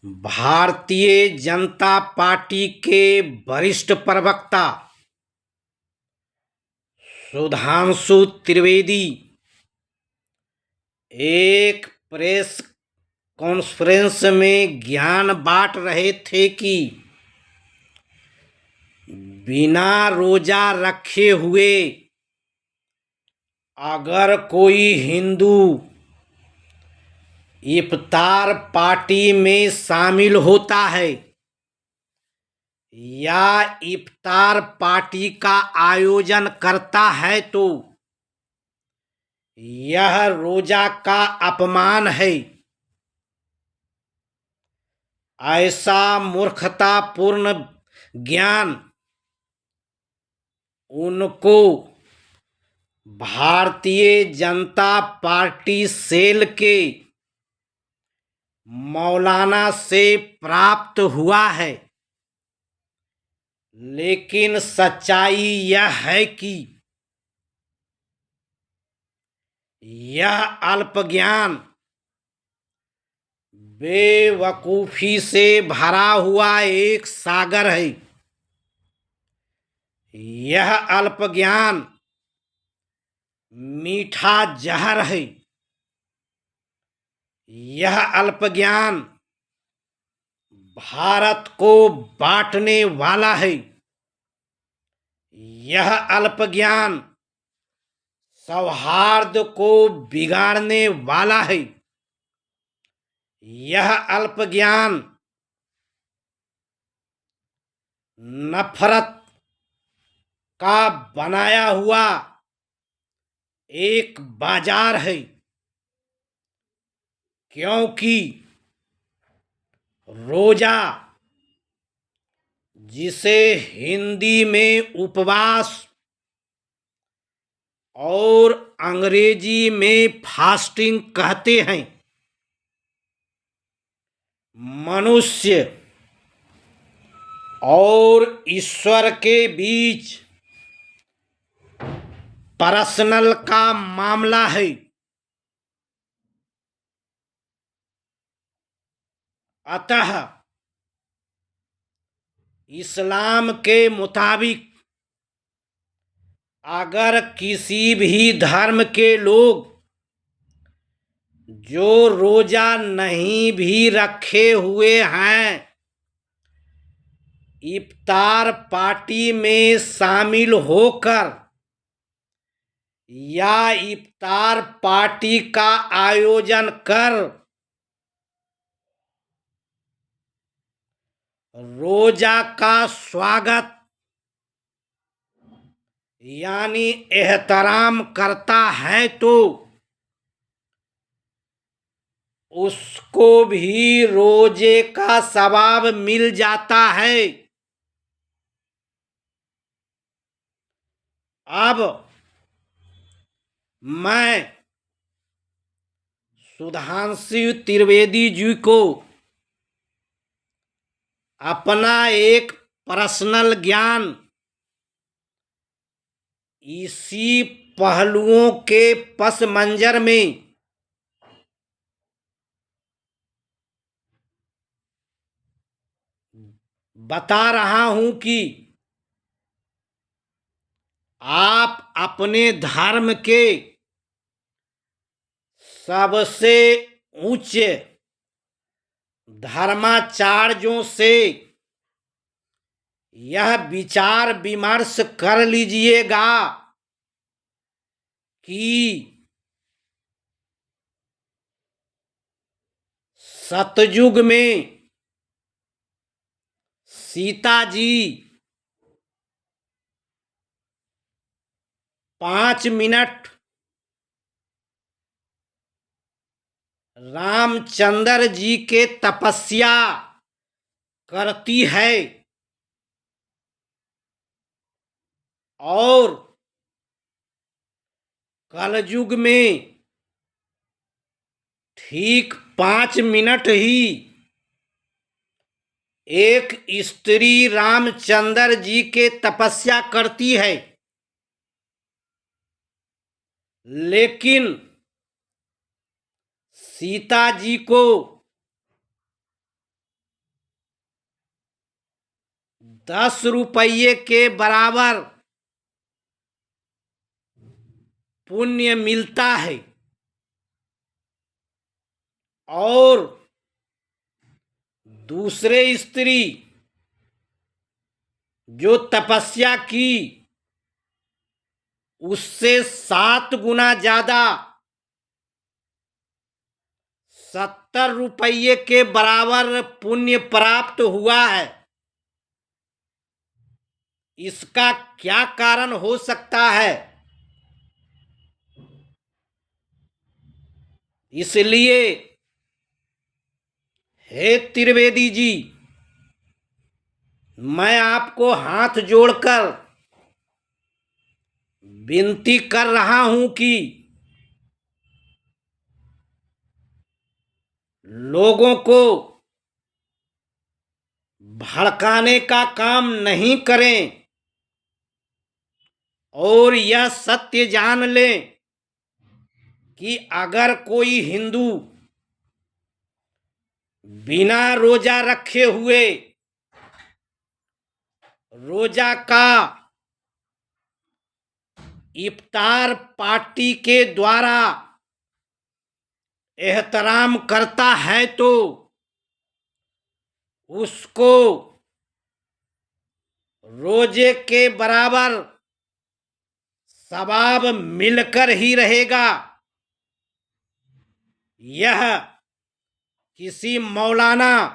Bharatiya Janata party के वरिष्ठ प्रवक्ता सुधांशु त्रिवेदी एक प्रेस कॉन्फ्रेंस में ज्ञान बांट रहे थे कि बिना रोजा रखे हुए अगर कोई हिंदू इफ्तार पार्टी में शामिल होता है या इफ्तार पार्टी का आयोजन करता है तो यह रोजा का अपमान है। ऐसा मूर्खतापूर्ण ज्ञान उनको भारतीय जनता पार्टी सेल के मौलाना से प्राप्त हुआ है, लेकिन सच्चाई यह है कि यह अल्पज्ञान बेवकूफी से भरा हुआ एक सागर है। यह अल्पज्ञान मीठा जहर है। यह अल्पज्ञान भारत को बांटने वाला है। यह अल्पज्ञान सौहार्द को बिगाड़ने वाला है। यह अल्पज्ञान नफरत का बनाया हुआ एक बाजार है, क्योंकि रोजा, जिसे हिंदी में उपवास और अंग्रेजी में फास्टिंग कहते हैं, मनुष्य और ईश्वर के बीच पर्सनल का मामला है। अतः इस्लाम के मुताबिक अगर किसी भी धर्म के लोग जो रोजा नहीं भी रखे हुए हैं इफ्तार पार्टी में शामिल होकर या इफ्तार पार्टी का आयोजन कर रोजा का स्वागत यानी एहतराम करता है तो उसको भी रोजे का सवाब मिल जाता है। अब मैं सुधांशु त्रिवेदी जी को अपना एक पर्सनल ज्ञान इसी पहलुओं के पस मंजर में बता रहा हूं कि आप अपने धर्म के सबसे उच्च धर्माचार्यों से यह विचार विमर्श कर लीजिएगा कि सतयुग में सीता जी 5 मिनट रामचंद्र जी के तपस्या करती है और कलयुग में ठीक 5 मिनट ही एक स्त्री रामचंद्र जी के तपस्या करती है, लेकिन सीता जी को 10 रुपये के बराबर पुण्य मिलता है और दूसरे स्त्री जो तपस्या की उससे 7 गुना ज्यादा 70 रुपये के बराबर पुण्य प्राप्त हुआ है। इसका क्या कारण हो सकता है? इसलिए हे त्रिवेदी जी, मैं आपको हाथ जोड़कर विनती कर रहा हूं कि लोगों को भड़काने का काम नहीं करें और यह सत्य जान लें कि अगर कोई हिंदू बिना रोजा रखे हुए रोजा का इफ्तार पार्टी के द्वारा एहतराम करता है तो उसको रोजे के बराबर सवाब मिलकर ही रहेगा। यह किसी मौलाना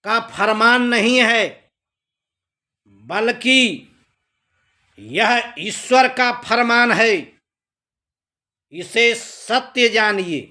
का फरमान नहीं है, बल्कि यह ईश्वर का फरमान है। इसे सत्य जानिए।